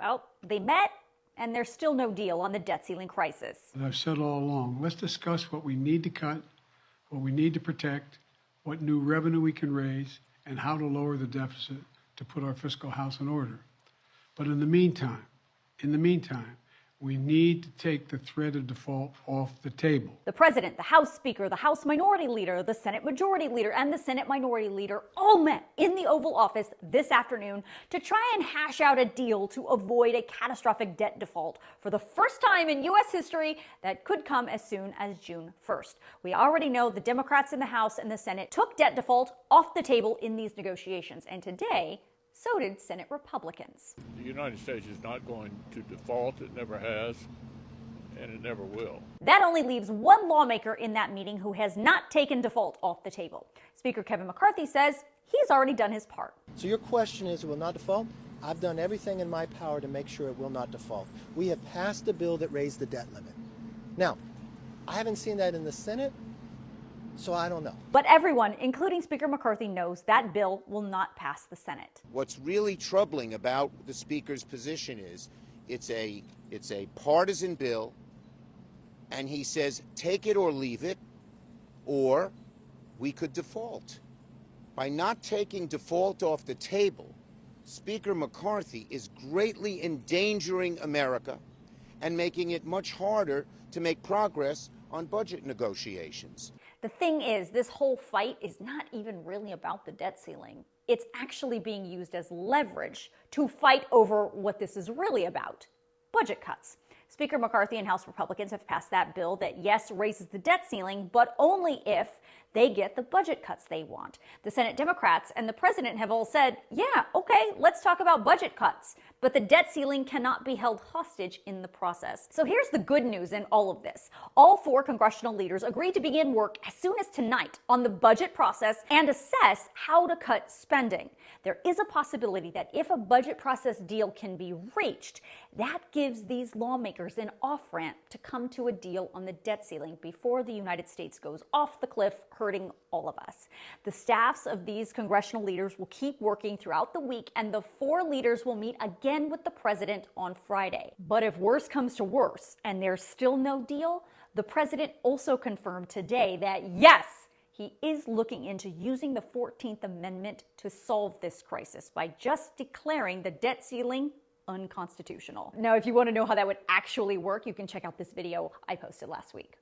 Well, they met, and there's still no deal on the debt ceiling crisis. As I've said all along, let's discuss what we need to cut, what we need to protect, what new revenue we can raise, and how to lower the deficit to put our fiscal house in order. But in the meantime, we need to take the threat of default off the table. The president, the House Speaker, the House Minority Leader, the Senate Majority Leader, and the Senate Minority Leader all met in the Oval Office this afternoon to try and hash out a deal to avoid a catastrophic debt default for the first time in U.S. history that could come as soon as June 1st. We already know the Democrats in the House and the Senate took debt default off the table in these negotiations, and today, so did Senate Republicans. The United States is not going to default. It never has, and it never will. That only leaves one lawmaker in that meeting who has not taken default off the table. Speaker Kevin McCarthy says he's already done his part. So your question is, it will not default? I've done everything in my power to make sure it will not default. We have passed a bill that raised the debt limit. Now, I haven't seen that in the Senate, so I don't know. But everyone, including Speaker McCarthy, knows that bill will not pass the Senate. What's really troubling about the Speaker's position is it's a partisan bill, and he says take it or leave it, or we could default. By not taking default off the table, Speaker McCarthy is greatly endangering America and making it much harder to make progress on budget negotiations. The thing is, this whole fight is not even really about the debt ceiling. It's actually being used as leverage to fight over what this is really about: budget cuts. Speaker McCarthy and House Republicans have passed that bill that, yes, raises the debt ceiling, but only if they get the budget cuts they want. The Senate Democrats and the president have all said, yeah, okay, let's talk about budget cuts. But the debt ceiling cannot be held hostage in the process. So here's the good news in all of this. All four congressional leaders agreed to begin work as soon as tonight on the budget process and assess how to cut spending. There is a possibility that if a budget process deal can be reached, that gives these lawmakers an off-ramp to come to a deal on the debt ceiling before the United States goes off the cliff, hurting all of us. The staffs of these congressional leaders will keep working throughout the week, and the four leaders will meet again with the president on Friday. But if worse comes to worse and there's still no deal, the president also confirmed today that yes, he is looking into using the 14th Amendment to solve this crisis by just declaring the debt ceiling unconstitutional. Now, if you want to know how that would actually work, you can check out this video I posted last week.